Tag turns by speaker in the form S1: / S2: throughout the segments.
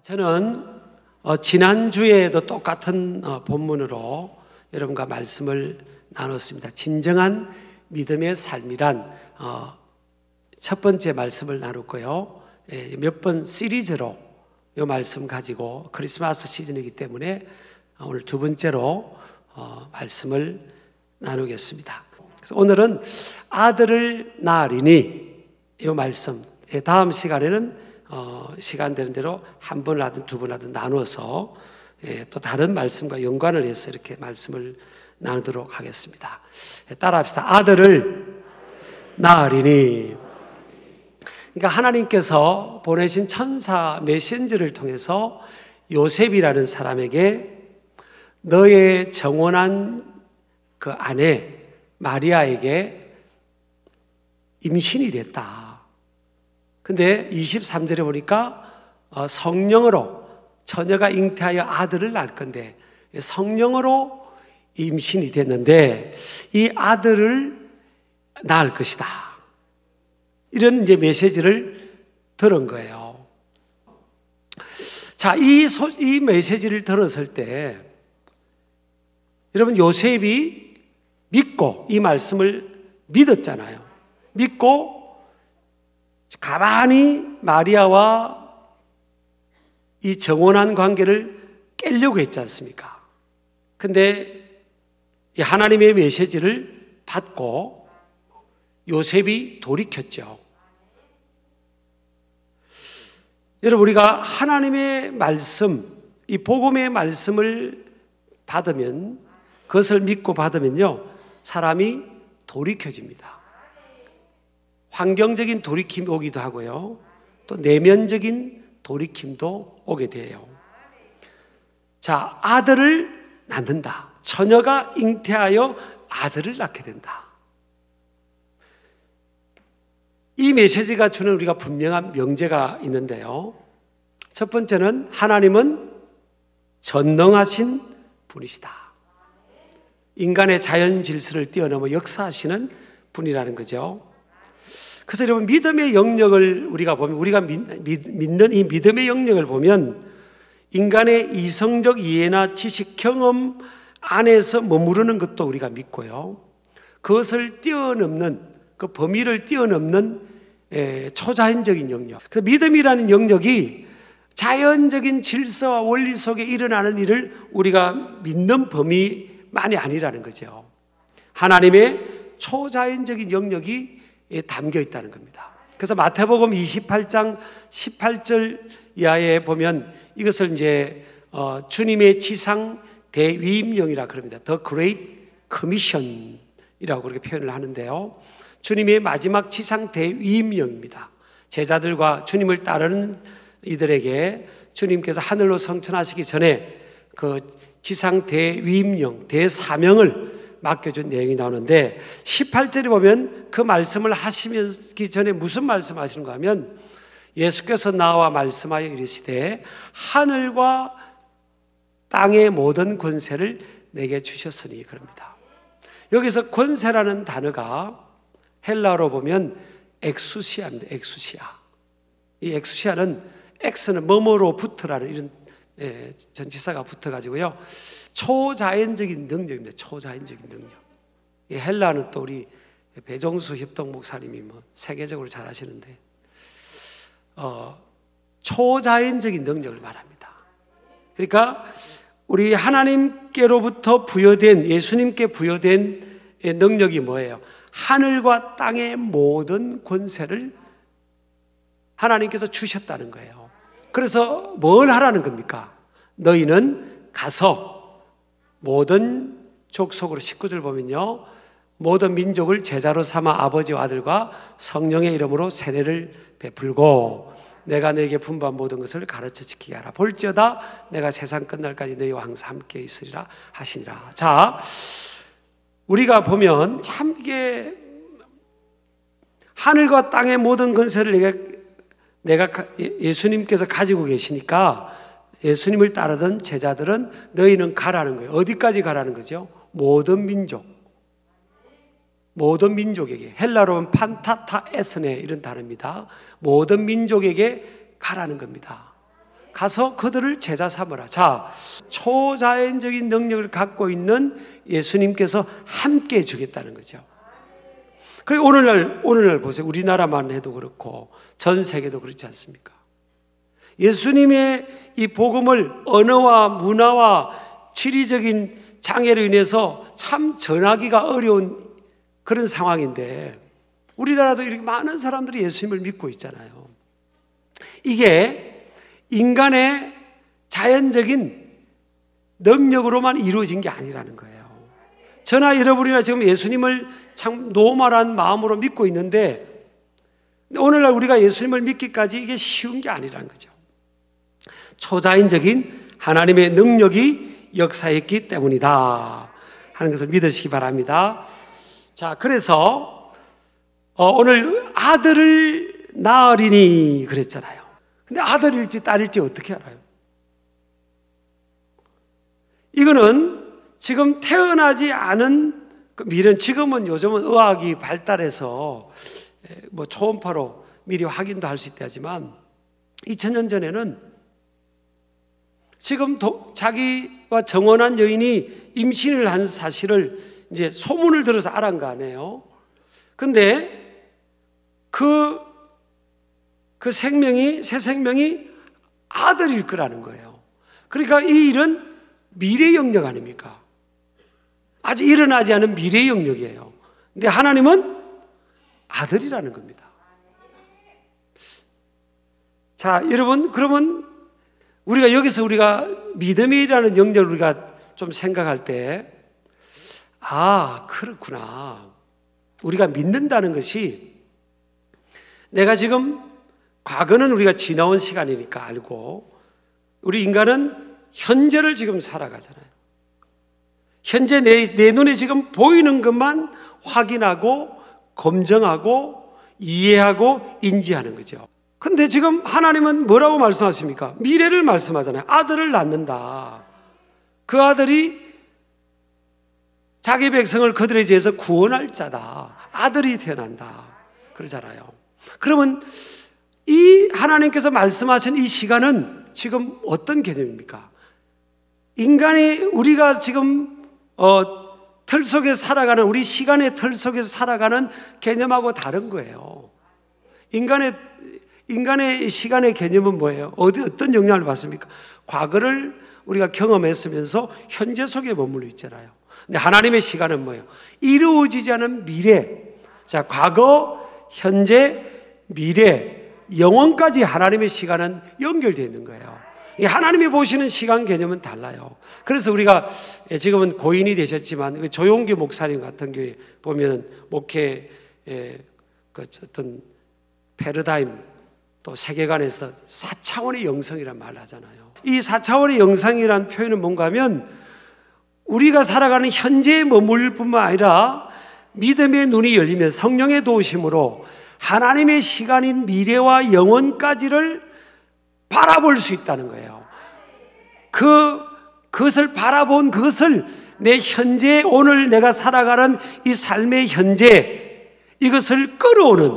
S1: 저는 지난주에도 똑같은 본문으로 여러분과 말씀을 나눴습니다. 진정한 믿음의 삶이란 첫 번째 말씀을 나눴고요. 몇 번 시리즈로 이 말씀 가지고 크리스마스 시즌이기 때문에 오늘 두 번째로 말씀을 나누겠습니다. 그래서 오늘은 아들을 낳으리니 이 말씀, 다음 시간에는 시간 되는 대로 한 번 하든 두 번 하든 나눠서 또 다른 말씀과 연관을 해서 이렇게 말씀을 나누도록 하겠습니다. 따라합시다. 아들을 낳으리니. 그러니까 하나님께서 보내신 천사 메신저를 통해서 요셉이라는 사람에게 너의 정혼한 그 아내 마리아에게 임신이 됐다. 근데 23절에 보니까 성령으로 처녀가 잉태하여 아들을 낳을 건데 성령으로 임신이 됐는데 이 아들을 낳을 것이다. 이런 이제 메시지를 들은 거예요. 자, 이 메시지를 들었을 때 여러분 요셉이 믿고 이 말씀을 믿었잖아요. 믿고 가만히 마리아와 이 정혼한 관계를 깨려고 했지 않습니까? 근데 이 하나님의 메시지를 받고 요셉이 돌이켰죠. 여러분, 우리가 하나님의 말씀, 이 복음의 말씀을 받으면, 그것을 믿고 받으면요, 사람이 돌이켜집니다. 환경적인 돌이킴이 오기도 하고요, 또 내면적인 돌이킴도 오게 돼요. 자, 아들을 낳는다. 처녀가 잉태하여 아들을 낳게 된다. 이 메시지가 주는 우리가 분명한 명제가 있는데요. 첫 번째는 하나님은 전능하신 분이시다. 인간의 자연 질서를 뛰어넘어 역사하시는 분이라는 거죠. 그래서 여러분, 믿음의 영역을 우리가 보면, 우리가 믿는 이 믿음의 영역을 보면 인간의 이성적 이해나 지식, 경험 안에서 머무르는 것도 우리가 믿고요, 그것을 뛰어넘는, 그 범위를 뛰어넘는 초자연적인 영역. 그래서 믿음이라는 영역이 자연적인 질서와 원리 속에 일어나는 일을 우리가 믿는 범위만이 아니라는 거죠. 하나님의 초자연적인 영역이 담겨 있다는 겁니다. 그래서 마태복음 28장 18절 이하에 보면 이것을 이제 주님의 지상 대위임령이라 그럽니다. The Great Commission이라고 그렇게 표현을 하는데요, 주님의 마지막 지상 대위임령입니다. 제자들과 주님을 따르는 이들에게 주님께서 하늘로 성천하시기 전에 그 지상 대위임령, 대사명을 맡겨준 내용이 나오는데 18절에 보면 그 말씀을 하시기 전에 무슨 말씀하시는가 하면 예수께서 나와 말씀하여 이르시되 하늘과 땅의 모든 권세를 내게 주셨으니 그럽니다. 여기서 권세라는 단어가 헬라어로 보면 엑수시아입니다. 엑수시아. 이 엑수시아는 엑스는 뭐뭐로부터라는 이런 전치사가 붙어가지고요, 초자연적인 능력입니다. 초자연적인 능력. 이 헬라는 또 우리 배종수 협동 목사님이 세계적으로 잘 아시는데 초자연적인 능력을 말합니다. 그러니까 우리 하나님께로부터 부여된, 예수님께 부여된 능력이 뭐예요? 하늘과 땅의 모든 권세를 하나님께서 주셨다는 거예요. 그래서 뭘 하라는 겁니까? 너희는 가서 모든 족속으로, 19절 보면요, 모든 민족을 제자로 삼아 아버지와 아들과 성령의 이름으로 세례를 베풀고 내가 너에게 분부한 모든 것을 가르쳐 지키게 하라. 볼지어다 내가 세상 끝날까지 너희와 항상 함께 있으리라 하시니라. 자, 우리가 보면 참 이게 하늘과 땅의 모든 권세를 내가 예수님께서 가지고 계시니까 예수님을 따르던 제자들은 너희는 가라는 거예요. 어디까지 가라는 거죠? 모든 민족, 모든 민족에게, 헬라로 하면 판타타 에스네 이런 단어입니다. 모든 민족에게 가라는 겁니다. 가서 그들을 제자 삼으라. 자, 초자연적인 능력을 갖고 있는 예수님께서 함께 해주겠다는 거죠. 그리고 오늘날 보세요. 우리나라만 해도 그렇고 전 세계도 그렇지 않습니까? 예수님의 이 복음을 언어와 문화와 지리적인 장애로 인해서 참 전하기가 어려운 그런 상황인데 우리나라도 이렇게 많은 사람들이 예수님을 믿고 있잖아요. 이게 인간의 자연적인 능력으로만 이루어진 게 아니라는 거예요. 저나 여러분이나 지금 예수님을 참 노멀한 마음으로 믿고 있는데 오늘날 우리가 예수님을 믿기까지 이게 쉬운 게 아니라는 거죠. 초자연적인 하나님의 능력이 역사했기 때문이다 하는 것을 믿으시기 바랍니다. 자, 그래서 오늘 아들을 낳으리니 그랬잖아요. 근데 아들일지 딸일지 어떻게 알아요? 이거는 지금 태어나지 않은 그 미래는, 지금은 요즘은 의학이 발달해서 뭐 초음파로 미리 확인도 할 수 있다 하지만 2000년 전에는 지금 자기와 정혼한 여인이 임신을 한 사실을 이제 소문을 들어서 알은 거 아니에요. 근데 그 생명이, 새 생명이 아들일 거라는 거예요. 그러니까 이 일은 미래 영역 아닙니까? 아직 일어나지 않은 미래 영역이에요. 근데 하나님은 아들이라는 겁니다. 자, 여러분, 그러면 우리가 여기서 우리가 믿음이라는 영역을 우리가 좀 생각할 때, 아, 그렇구나. 우리가 믿는다는 것이 내가 지금 과거는 우리가 지나온 시간이니까 알고 우리 인간은 현재를 지금 살아가잖아요. 현재 내 눈에 지금 보이는 것만 확인하고 검증하고 이해하고 인지하는 거죠. 근데 지금 하나님은 뭐라고 말씀하십니까? 미래를 말씀하잖아요. 아들을 낳는다. 그 아들이 자기 백성을 그들에 대해서 구원할 자다. 아들이 태어난다. 그러잖아요. 그러면 이 하나님께서 말씀하신 이 시간은 지금 어떤 개념입니까? 인간이 우리가 지금 틀 속에 살아가는, 우리 시간의 틀 속에서 살아가는 개념하고 다른 거예요. 인간의 시간의 개념은 뭐예요? 어떤 영향을 받습니까? 과거를 우리가 경험했으면서 현재 속에 머물러 있잖아요. 근데 하나님의 시간은 뭐예요? 이루어지지 않은 미래. 자, 과거, 현재, 미래, 영원까지 하나님의 시간은 연결되어 있는 거예요. 하나님이 보시는 시간 개념은 달라요. 그래서 우리가 지금은 고인이 되셨지만 조용기 목사님 같은 경우에 보면은 목회 그 어떤 패러다임 또 세계관에서 4차원의 영성이란 말을 하잖아요. 이 4차원의 영성이라는 표현은 뭔가 하면 우리가 살아가는 현재에 머물 뿐만 아니라 믿음의 눈이 열리면 성령의 도우심으로 하나님의 시간인 미래와 영원까지를 바라볼 수 있다는 거예요. 그것을 바라본 그것을 내 현재, 오늘 내가 살아가는 이 삶의 현재, 이것을 끌어오는,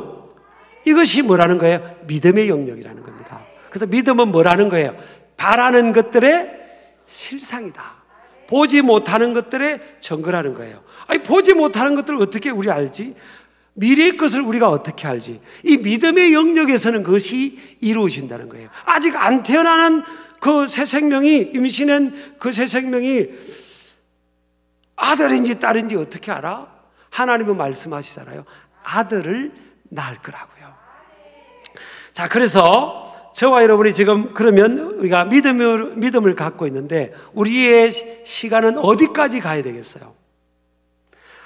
S1: 이것이 뭐라는 거예요? 믿음의 영역이라는 겁니다. 그래서 믿음은 뭐라는 거예요? 바라는 것들의 실상이다. 보지 못하는 것들의 증거라는 거예요. 아니, 보지 못하는 것들을 어떻게 우리 알지? 미래의 것을 우리가 어떻게 알지? 이 믿음의 영역에서는 그것이 이루어진다는 거예요. 아직 안 태어나는 그 새 생명이, 임신한 그 새 생명이 아들인지 딸인지 어떻게 알아? 하나님은 말씀하시잖아요. 아들을 낳을 거라고요. 자, 그래서 저와 여러분이 지금 그러면 우리가 믿음을 갖고 있는데 우리의 시간은 어디까지 가야 되겠어요?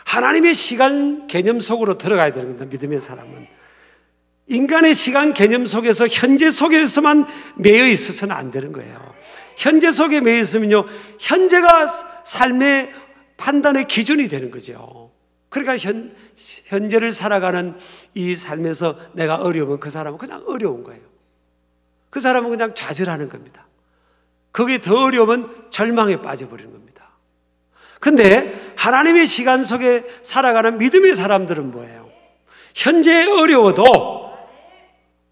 S1: 하나님의 시간 개념 속으로 들어가야 됩니다. 믿음의 사람은 인간의 시간 개념 속에서 현재 속에서만 매여 있어서는 안 되는 거예요. 현재 속에 매여 있으면요, 현재가 삶의 판단의 기준이 되는 거죠. 그러니까 현재를 살아가는 이 삶에서 내가 어려우면 그 사람은 그냥 어려운 거예요. 그 사람은 그냥 좌절하는 겁니다. 거기에 더 어려우면 절망에 빠져버리는 겁니다. 근데 하나님의 시간 속에 살아가는 믿음의 사람들은 뭐예요? 현재 어려워도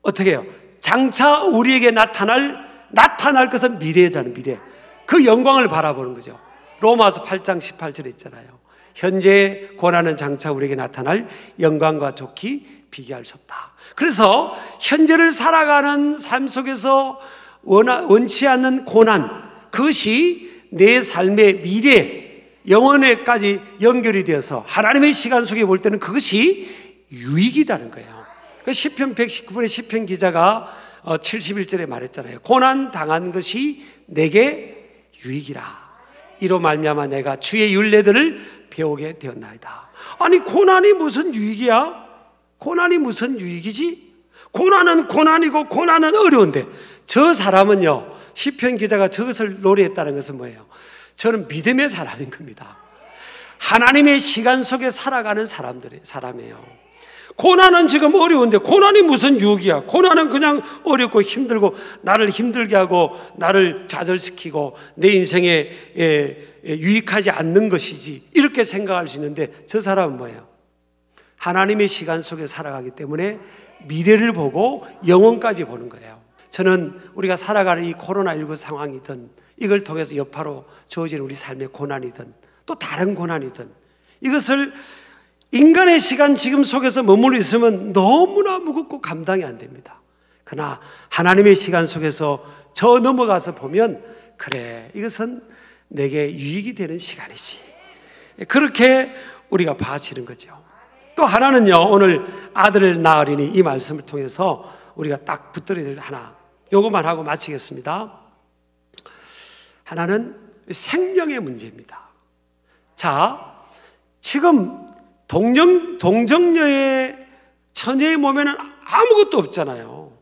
S1: 어떻게 해요? 장차 우리에게 나타날 나타날 것은 미래잖아요. 미래. 그 영광을 바라보는 거죠. 로마서 8장 18절에 있잖아요. 현재 고난은 장차 우리에게 나타날 영광과 좋기 비교할 수 없다. 그래서 현재를 살아가는 삶 속에서 원치 않는 고난, 그것이 내 삶의 미래, 영원에까지 연결이 되어서 하나님의 시간 속에 볼 때는 그것이 유익이라는 거예요. 시편 119편의 시편 기자가 71절에 말했잖아요. 고난 당한 것이 내게 유익이라. 이로 말미암아 내가 주의 율례들을 배우게 되었나이다. 아니, 고난이 무슨 유익이야? 고난이 무슨 유익이지? 고난은 고난이고 고난은 어려운데, 저 사람은요, 시편 기자가 저것을 노래했다는 것은 뭐예요? 저는 믿음의 사람인 겁니다. 하나님의 시간 속에 살아가는 사람이에요. 고난은 지금 어려운데 고난이 무슨 유익이야? 고난은 그냥 어렵고 힘들고 나를 힘들게 하고 나를 좌절시키고 내 인생에 유익하지 않는 것이지, 이렇게 생각할 수 있는데, 저 사람은 뭐예요? 하나님의 시간 속에 살아가기 때문에 미래를 보고 영원까지 보는 거예요. 저는 우리가 살아가는 이 코로나19 상황이든, 이걸 통해서 여파로 주어진 우리 삶의 고난이든 또 다른 고난이든, 이것을 인간의 시간 지금 속에서 머물러 있으면 너무나 무겁고 감당이 안 됩니다. 그러나 하나님의 시간 속에서 저 넘어가서 보면, 그래, 이것은 내게 유익이 되는 시간이지, 그렇게 우리가 봐지는 거죠. 또 하나는요, 오늘 아들을 낳으리니 이 말씀을 통해서 우리가 딱 붙들어야 될 하나, 요것만 하고 마치겠습니다. 하나는 생명의 문제입니다. 자, 지금 동정녀의 처녀의 몸에는 아무것도 없잖아요.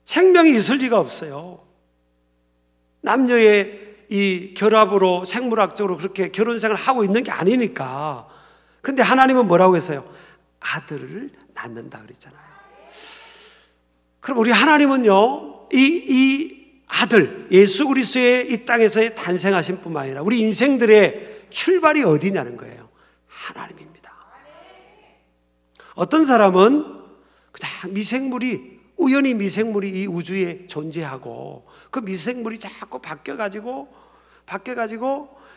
S1: 생명이 있을 리가 없어요. 남녀의 이 결합으로 생물학적으로 그렇게 결혼 생활을 하고 있는 게 아니니까. 근데 하나님은 뭐라고 했어요? 아들을 낳는다 그랬잖아요. 그럼 우리 하나님은요, 이 아들 예수 그리스도의 이 땅에서의 탄생하신 뿐만 아니라 우리 인생들의 출발이 어디냐는 거예요. 하나님입니다. 어떤 사람은 그냥 우연히 미생물이 이 우주에 존재하고, 그 미생물이 자꾸 바뀌어가지고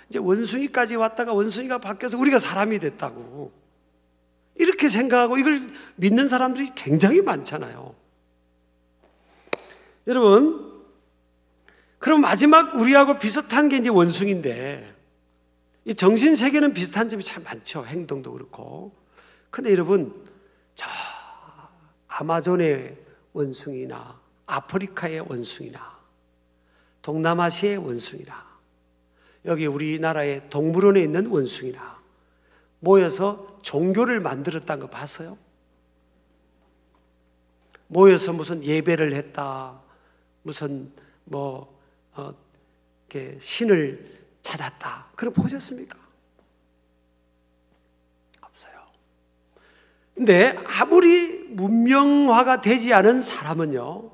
S1: 이제 원숭이까지 왔다가 원숭이가 바뀌어서 우리가 사람이 됐다고, 이렇게 생각하고 이걸 믿는 사람들이 굉장히 많잖아요. 여러분, 그럼 마지막 우리하고 비슷한 게 이제 원숭이인데, 이 정신 세계는 비슷한 점이 참 많죠. 행동도 그렇고. 근데 여러분, 저 아마존의 원숭이나 아프리카의 원숭이나 동남아시아의 원숭이나 여기 우리나라의 동물원에 있는 원숭이나 모여서 종교를 만들었다는 거 봤어요? 모여서 무슨 예배를 했다, 무슨 이렇게 신을 찾았다, 그런 거 보셨습니까? 없어요. 근데 아무리 문명화가 되지 않은 사람은요,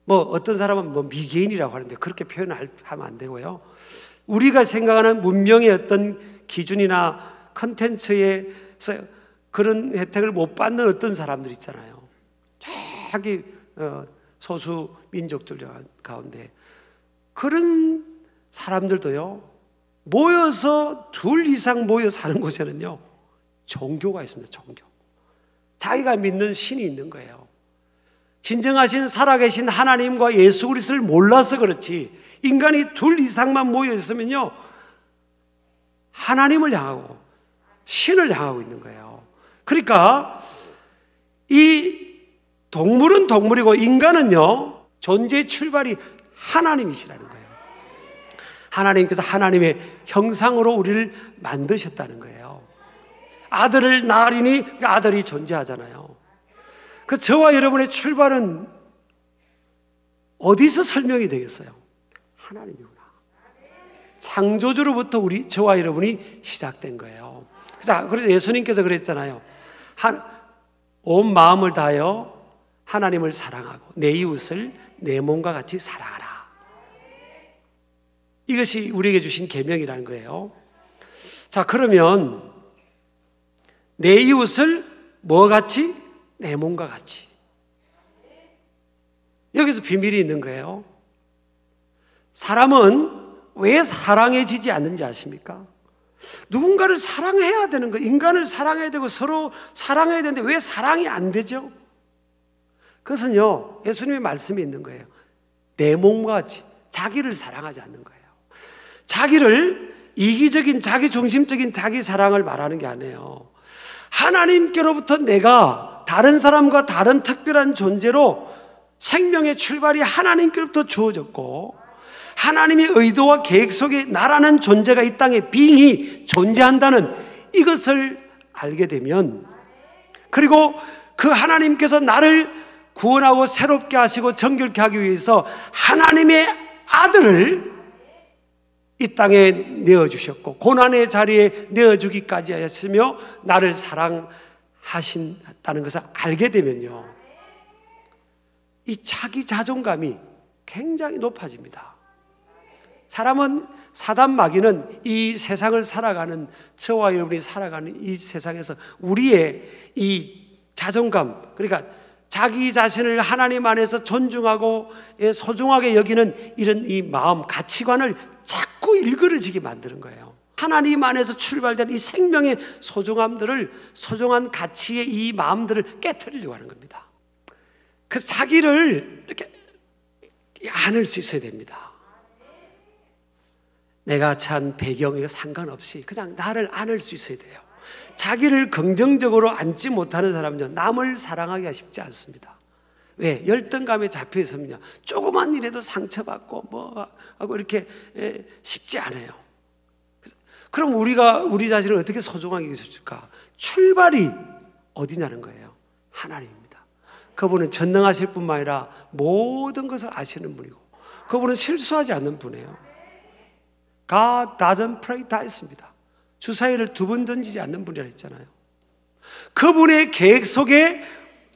S1: 어떤 사람은 미개인이라고 하는데 그렇게 표현하면 안 되고요. 우리가 생각하는 문명의 어떤 기준이나 컨텐츠에서 그런 혜택을 못 받는 어떤 사람들 있잖아요. 자기 소수 민족들 가운데 그런 사람들도요, 모여서 둘 이상 모여 사는 곳에는요 종교가 있습니다. 종교. 자기가 믿는 신이 있는 거예요. 진정하신 살아계신 하나님과 예수 그리스도를 몰라서 그렇지, 인간이 둘 이상만 모여 있으면요 하나님을 향하고 신을 향하고 있는 거예요. 그러니까 이 동물은 동물이고 인간은요 존재의 출발이 하나님이시라는 거예요. 하나님께서 하나님의 형상으로 우리를 만드셨다는 거예요. 아들을 낳으리니 그 아들이 존재하잖아요. 그 저와 여러분의 출발은 어디서 설명이 되겠어요? 하나님이구나. 창조주로부터 저와 여러분이 시작된 거예요. 그래서 예수님께서 그랬잖아요. 온 마음을 다하여 하나님을 사랑하고 내 이웃을 내 몸과 같이 사랑하라. 이것이 우리에게 주신 계명이라는 거예요. 자, 그러면 내 이웃을 뭐 같이? 내 몸과 같이. 여기서 비밀이 있는 거예요. 사람은 왜 사랑해지지 않는지 아십니까? 누군가를 사랑해야 되는 거, 인간을 사랑해야 되고 서로 사랑해야 되는데 왜 사랑이 안 되죠? 그것은요, 예수님의 말씀이 있는 거예요. 내 몸같이 자기를 사랑하지 않는 거예요. 자기를 이기적인 자기 중심적인 자기 사랑을 말하는 게 아니에요. 하나님께로부터 내가 다른 사람과 다른 특별한 존재로 생명의 출발이 하나님께로부터 주어졌고 하나님의 의도와 계획 속에 나라는 존재가 이 땅에 빙이 존재한다는 이것을 알게 되면, 그리고 그 하나님께서 나를 구원하고 새롭게 하시고 정결케 하기 위해서 하나님의 아들을 이 땅에 내어주셨고 고난의 자리에 내어주기까지 하셨으며 나를 사랑하신다는 것을 알게 되면요, 이 자기 자존감이 굉장히 높아집니다. 사람은, 사단 마귀는 이 세상을 살아가는, 저와 여러분이 살아가는 이 세상에서 우리의 이 자존감, 그러니까 자기 자신을 하나님 안에서 존중하고 소중하게 여기는 이런 이 마음, 가치관을 자꾸 일그러지게 만드는 거예요. 하나님 안에서 출발된 이 생명의 소중함들을, 소중한 가치의 이 마음들을 깨트리려고 하는 겁니다. 그래서 자기를 이렇게 안을 수 있어야 됩니다. 내가 찬 배경에 상관없이 그냥 나를 안을 수 있어야 돼요. 자기를 긍정적으로 안지 못하는 사람은요, 남을 사랑하기가 쉽지 않습니다. 왜? 열등감에 잡혀 있으면요, 조그만 일에도 상처받고 뭐 하고 이렇게 쉽지 않아요. 그럼 우리가 우리 자신을 어떻게 소중하게 여길까? 출발이 어디냐는 거예요. 하나님입니다. 그분은 전능하실 뿐만 아니라 모든 것을 아시는 분이고 그분은 실수하지 않는 분이에요. God doesn't play dice입니다. 주사위를 2번 던지지 않는 분이라 했잖아요. 그분의 계획 속에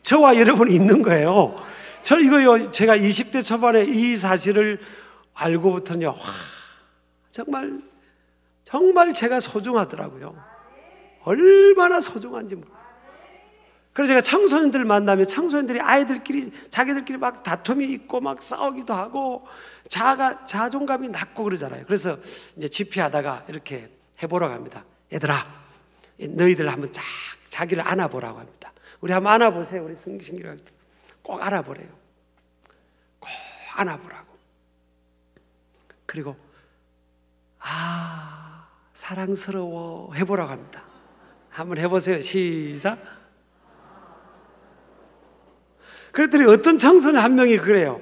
S1: 저와 여러분이 있는 거예요. 저 이거요, 제가 20대 초반에 이 사실을 알고부터는요, 와, 정말 제가 소중하더라고요. 얼마나 소중한지 모르겠어요. 그래서 제가 청소년들 만나면 청소년들이 아이들끼리 자기들끼리 막 다툼이 있고 막 싸우기도 하고 자존감이 낮고 그러잖아요. 그래서 이제 집회하다가 이렇게 해보라고 합니다. 얘들아, 너희들 한번 자기를 안아보라고 합니다. 우리 한번 안아보세요. 우리 승신기가 꼭 안아보래요. 꼭 안아보라고. 그리고 사랑스러워 해보라고 합니다. 한번 해보세요. 시작. 그랬더니 어떤 청소년 한 명이 그래요.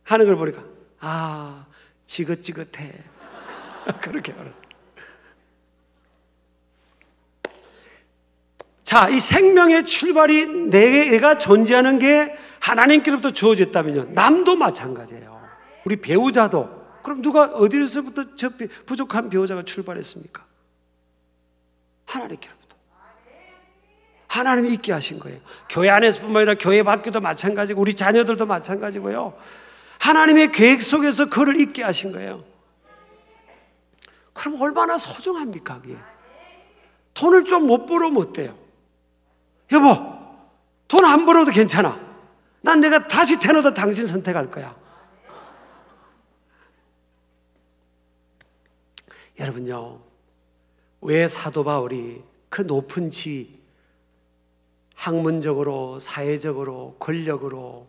S1: 하는 걸 보니까 지긋지긋해. 그렇게 말해요. 자, 이 생명의 출발이 내가 존재하는 게 하나님께로부터 주어졌다면요, 남도 마찬가지예요. 우리 배우자도. 그럼 누가 어디서부터 저 부족한 배우자가 출발했습니까? 하나님께로부터. 하나님이 있게 하신 거예요. 교회 안에서뿐만 아니라 교회 밖에도 마찬가지고 우리 자녀들도 마찬가지고요. 하나님의 계획 속에서 그를 있게 하신 거예요. 그럼 얼마나 소중합니까? 그게? 돈을 좀 못 벌으면 어때요? 여보, 돈 안 벌어도 괜찮아. 난 내가 다시 태어나도 당신 선택할 거야. 여러분요, 왜 사도 바울이 그 높은 지위, 학문적으로, 사회적으로, 권력으로,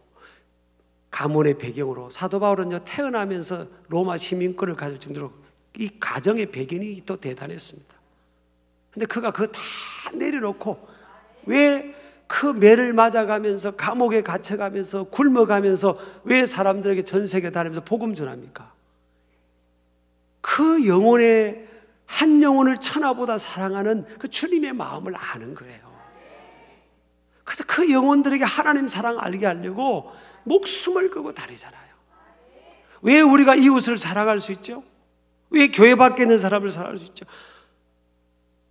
S1: 가문의 배경으로, 사도 바울은요, 태어나면서 로마 시민권을 가질 정도로 이 가정의 배경이 또 대단했습니다. 근데 그가 그거 다 내려놓고 왜 그 매를 맞아가면서 감옥에 갇혀가면서 굶어가면서 왜 사람들에게 전 세계 다니면서 복음 전합니까? 그 영혼의 한 영혼을 천하보다 사랑하는 그 주님의 마음을 아는 거예요. 그래서 그 영혼들에게 하나님 사랑 알게 하려고 목숨을 걸고 다니잖아요. 왜 우리가 이웃을 사랑할 수 있죠? 왜 교회 밖에 있는 사람을 사랑할 수 있죠?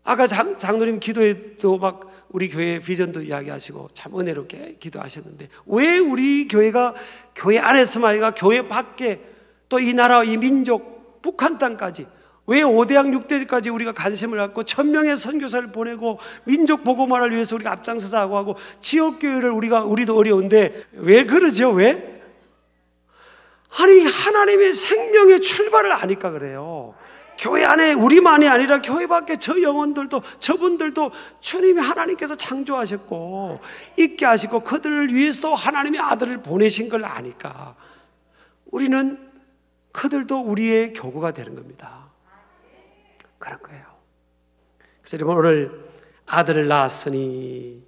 S1: 아까 장로님 기도에도 막 우리 교회 비전도 이야기하시고 참 은혜롭게 기도하셨는데, 왜 우리 교회가 교회 안에서만 아니라 교회 밖에 또 이 나라, 이 민족, 북한 땅까지 왜 5대양 6대까지 우리가 관심을 갖고 1000명의 선교사를 보내고 민족 복음화를 위해서 우리가 앞장서서 하고 지역교회를 우리도 어려운데 왜 그러죠? 왜? 아니, 하나님의 생명의 출발을 아니까 그래요. 교회 안에 우리만이 아니라 교회 밖에 저 영혼들도, 저분들도 주님이 하나님께서 창조하셨고 있게 하시고 그들을 위해서도 하나님의 아들을 보내신 걸 아니까 우리는 그들도 우리의 교구가 되는 겁니다. 그런 거예요. 그래서 여러분, 오늘 아들을 낳았으니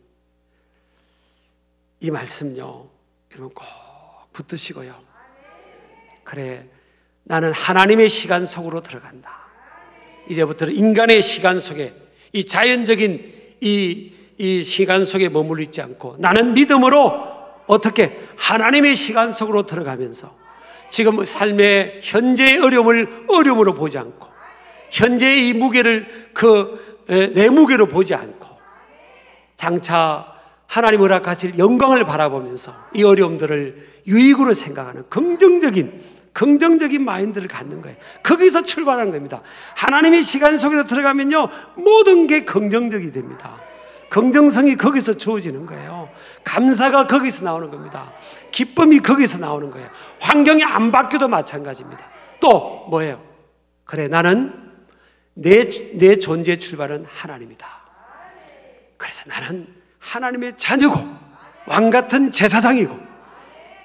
S1: 이 말씀요, 여러분 꼭 붙드시고요. 그래, 나는 하나님의 시간 속으로 들어간다. 이제부터는 인간의 시간 속에, 이 자연적인 이 시간 속에 머물러 있지 않고 나는 믿음으로 어떻게 하나님의 시간 속으로 들어가면서 지금 삶의 현재의 어려움을 어려움으로 보지 않고 현재의 이 무게를 내 무게로 보지 않고 장차 하나님 허락하실 영광을 바라보면서 이 어려움들을 유익으로 생각하는 긍정적인 마인드를 갖는 거예요. 거기서 출발하는 겁니다. 하나님의 시간 속에서 들어가면요, 모든 게 긍정적이 됩니다. 긍정성이 거기서 주어지는 거예요. 감사가 거기서 나오는 겁니다. 기쁨이 거기서 나오는 거예요. 환경이 안 바뀌어도 마찬가지입니다. 또 뭐예요? 그래, 나는 내 존재의 출발은 하나님이다. 그래서 나는 하나님의 자녀고 왕같은 제사장이고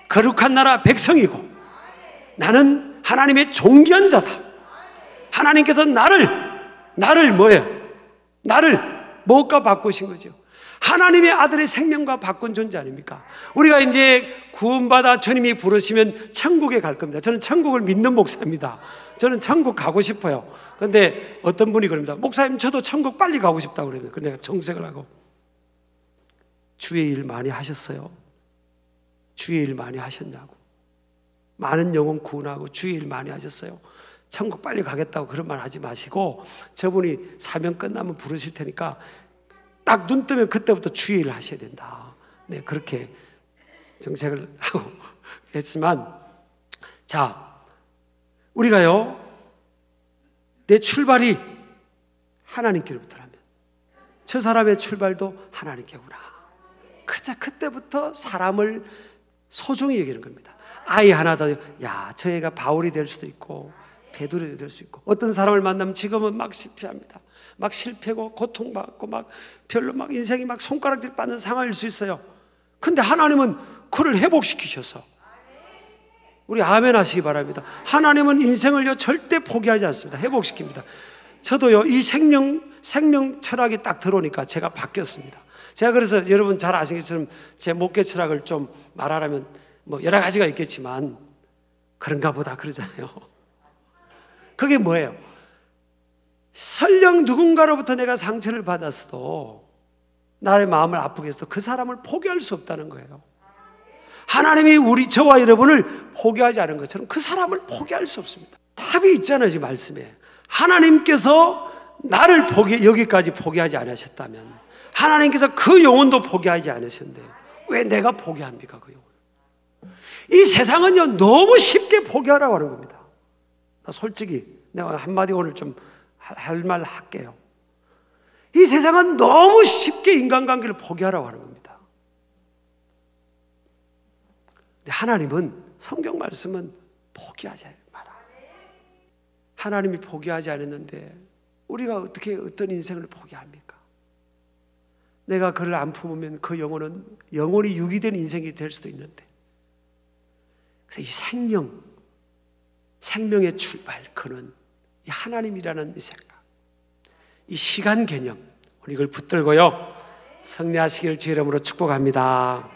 S1: 거룩한 나라 백성이고 나는 하나님의 존귀한 자다. 하나님께서 나를 뭐예요? 나를 무엇과 바꾸신 거죠? 하나님의 아들의 생명과 바꾼 존재 아닙니까? 우리가 이제 구원받아 주님이 부르시면 천국에 갈 겁니다. 저는 천국을 믿는 목사입니다. 저는 천국 가고 싶어요. 그런데 어떤 분이 그럽니다. 목사님, 저도 천국 빨리 가고 싶다고 그래요. 그래서 내가 정색을 하고, 주의 일 많이 하셨어요? 주의 일 많이 하셨냐고. 많은 영혼 구원하고 주의 일 많이 하셨어요? 천국 빨리 가겠다고 그런 말 하지 마시고, 저분이 사명 끝나면 부르실 테니까 딱 눈 뜨면 그때부터 주의 일 하셔야 된다. 네, 그렇게 정색을 하고 했지만, 자, 우리가요, 내 출발이 하나님께로부터라면 저 사람의 출발도 하나님께구나. 그때부터 사람을 소중히 여기는 겁니다. 아이 하나 더, 야, 저 애가 바울이 될 수도 있고 베드로가 될 수 있고, 어떤 사람을 만나면 지금은 막 실패합니다. 막 실패고 고통받고 막 별로 막 인생이 막 손가락질 받는 상황일 수 있어요. 근데 하나님은 그를 회복시키셔서, 우리 아멘 하시기 바랍니다. 하나님은 인생을요 절대 포기하지 않습니다. 회복시킵니다. 저도요 이 생명 철학이 딱 들어오니까 제가 바뀌었습니다. 제가 그래서 여러분 잘 아시는 것처럼 제 목회 철학을 좀 말하라면 뭐 여러 가지가 있겠지만 그런가 보다 그러잖아요. 그게 뭐예요? 설령 누군가로부터 내가 상처를 받았어도, 나의 마음을 아프게 해서 그 사람을 포기할 수 없다는 거예요. 하나님이 저와 여러분을 포기하지 않은 것처럼 그 사람을 포기할 수 없습니다. 답이 있잖아요, 지금 말씀에. 하나님께서 나를 여기까지 포기하지 않으셨다면 하나님께서 그 영혼도 포기하지 않으셨는데 왜 내가 포기합니까, 그 영혼? 이 세상은요 너무 쉽게 포기하라고 하는 겁니다. 나 솔직히 내가 한마디 오늘 좀 할 말 할게요. 이 세상은 너무 쉽게 인간관계를 포기하라고 하는 겁니다. 근데 하나님은, 성경 말씀은 포기하지 마라. 하나님이 포기하지 않았는데 우리가 어떻게 어떤 인생을 포기합니까? 내가 그를 안 품으면 그 영혼은 영혼이 유기된 인생이 될 수도 있는데, 그래서 이 생명의 출발, 그는 이 하나님이라는 이 생각, 이 시간 개념, 우리 이걸 붙들고요 승리하시길 주의 이름으로 축복합니다.